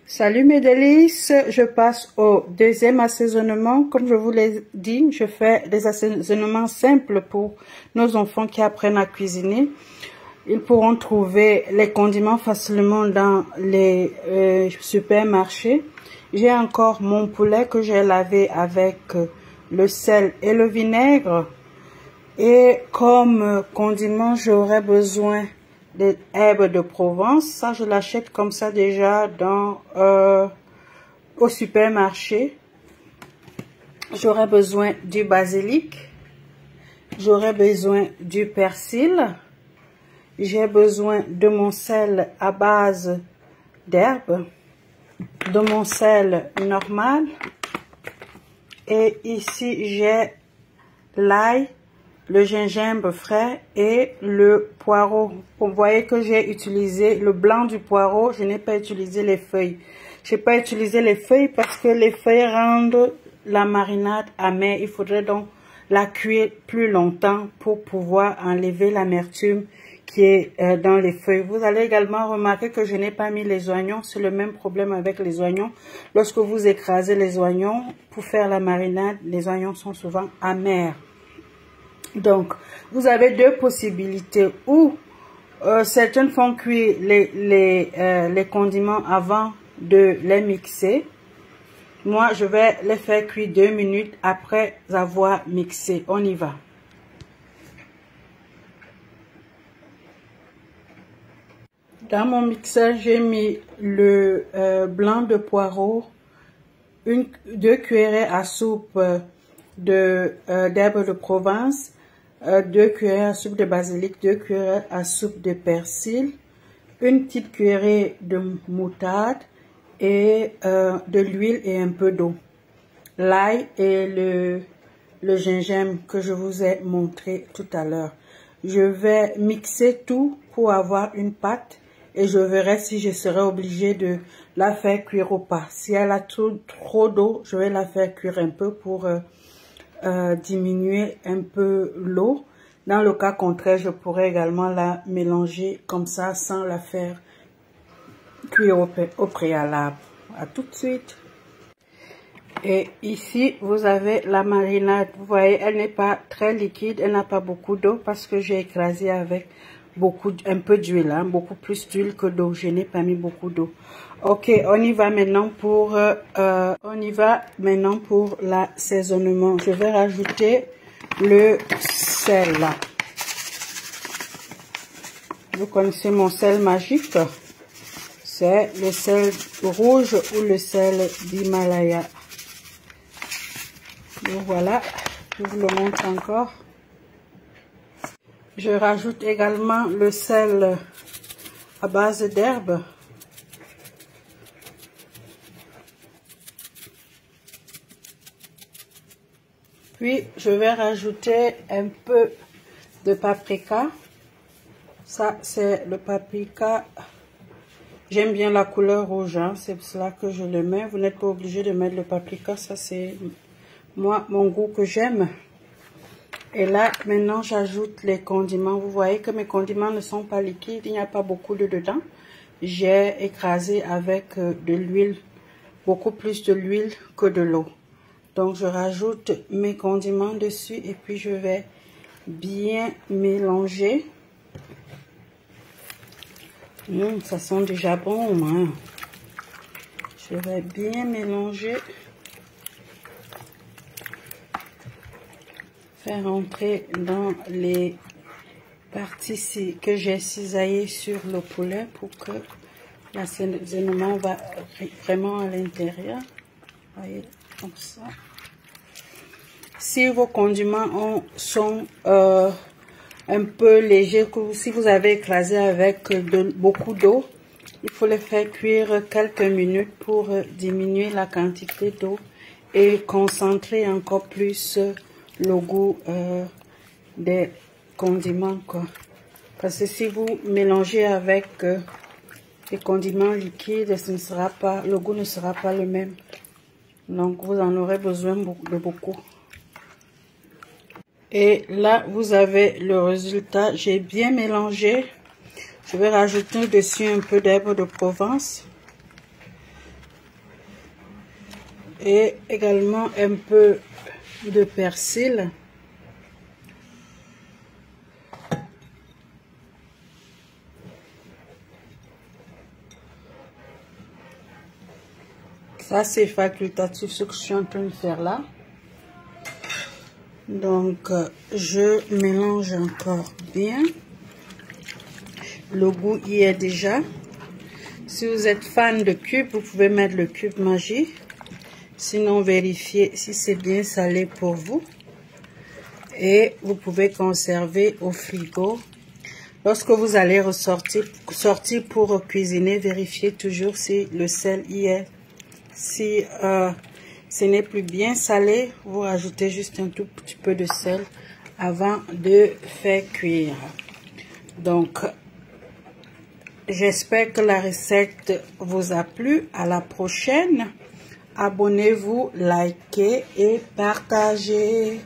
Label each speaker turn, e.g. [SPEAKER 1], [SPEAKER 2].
[SPEAKER 1] Salut mes délices, je passe au deuxième assaisonnement. Comme je vous l'ai dit, je fais des assaisonnements simples pour nos enfants qui apprennent à cuisiner. Ils pourront trouver les condiments facilement dans les supermarchés. J'ai encore mon poulet que j'ai lavé avec le sel et le vinaigre. Et comme condiment, j'aurais besoin des herbes de Provence. Ça, je l'achète comme ça déjà dans au supermarché. J'aurais besoin du basilic. J'aurais besoin du persil. J'ai besoin de mon sel à base d'herbes, de mon sel normal. Et ici, j'ai l'ail, le gingembre frais et le poireau. Vous voyez que j'ai utilisé le blanc du poireau, je n'ai pas utilisé les feuilles. Je n'ai pas utilisé les feuilles parce que les feuilles rendent la marinade amère. Il faudrait donc la cuire plus longtemps pour pouvoir enlever l'amertume qui est dans les feuilles. Vous allez également remarquer que je n'ai pas mis les oignons. C'est le même problème avec les oignons. Lorsque vous écrasez les oignons pour faire la marinade, les oignons sont souvent amers. Donc, vous avez deux possibilités. Ou certaines font cuire les condiments avant de les mixer. Moi, je vais les faire cuire 2 minutes après avoir mixé. On y va. Dans mon mixeur, j'ai mis le blanc de poireau, 2 cuillerées à soupe d'herbes de Provence, 2 cuillerées à soupe de basilic, 2 cuillerées à soupe de persil, une petite cuillerée de moutarde et de l'huile et un peu d'eau. L'ail et le gingembre que je vous ai montré tout à l'heure. Je vais mixer tout pour avoir une pâte et je verrai si je serai obligée de la faire cuire ou pas. Si elle a trop d'eau, je vais la faire cuire un peu pour diminuer un peu l'eau. Dans le cas contraire, je pourrais également la mélanger comme ça sans la faire cuire au préalable. À tout de suite. Et ici, vous avez la marinade. Vous voyez, elle n'est pas très liquide, elle n'a pas beaucoup d'eau parce que j'ai écrasé avec un peu d'huile, hein, beaucoup plus d'huile que d'eau. Je n'ai pas mis beaucoup d'eau. Ok, on y va maintenant pour l'assaisonnement. Je vais rajouter le sel. Vous connaissez mon sel magique? C'est le sel rouge ou le sel d'Himalaya. Donc voilà, je vous le montre encore. Je rajoute également le sel à base d'herbes. Puis je vais rajouter un peu de paprika. Ça c'est le paprika. J'aime bien la couleur rouge, hein, c'est pour cela que je le mets. Vous n'êtes pas obligé de mettre le paprika, ça c'est mon goût que j'aime. Et là, maintenant, j'ajoute les condiments. Vous voyez que mes condiments ne sont pas liquides, il n'y a pas beaucoup de dedans. J'ai écrasé avec de l'huile, beaucoup plus de l'huile que de l'eau. Donc, je rajoute mes condiments dessus et puis je vais bien mélanger. Ça sent déjà bon, hein. Je vais bien mélanger. Faire entrer dans les parties que j'ai cisaillées sur le poulet pour que l'assaisonnement va vraiment à l'intérieur. Voyez, comme ça. Si vos condiments sont un peu légers, si vous avez écrasé avec beaucoup d'eau, il faut les faire cuire quelques minutes pour diminuer la quantité d'eau et concentrer encore plus le goût des condiments, quoi. Parce que si vous mélangez avec des condiments liquides, le goût ne sera pas le même. Donc vous en aurez besoin de beaucoup. Et là vous avez le résultat. J'ai bien mélangé. Je vais rajouter dessus un peu d'herbes de Provence. et également un peu de persil. Ça, c'est facultatif, ce que je suis en train de faire là. Donc, je mélange encore bien. Le goût y est déjà. Si vous êtes fan de cube, vous pouvez mettre le cube Maggi. Sinon, vérifiez si c'est bien salé pour vous. Et vous pouvez conserver au frigo. Lorsque vous allez sortir pour cuisiner, vérifiez toujours si le sel y est. Si ce n'est plus bien salé, vous rajoutez juste un tout petit peu de sel avant de faire cuire. Donc, j'espère que la recette vous a plu. À la prochaine. Abonnez-vous, likez et partagez.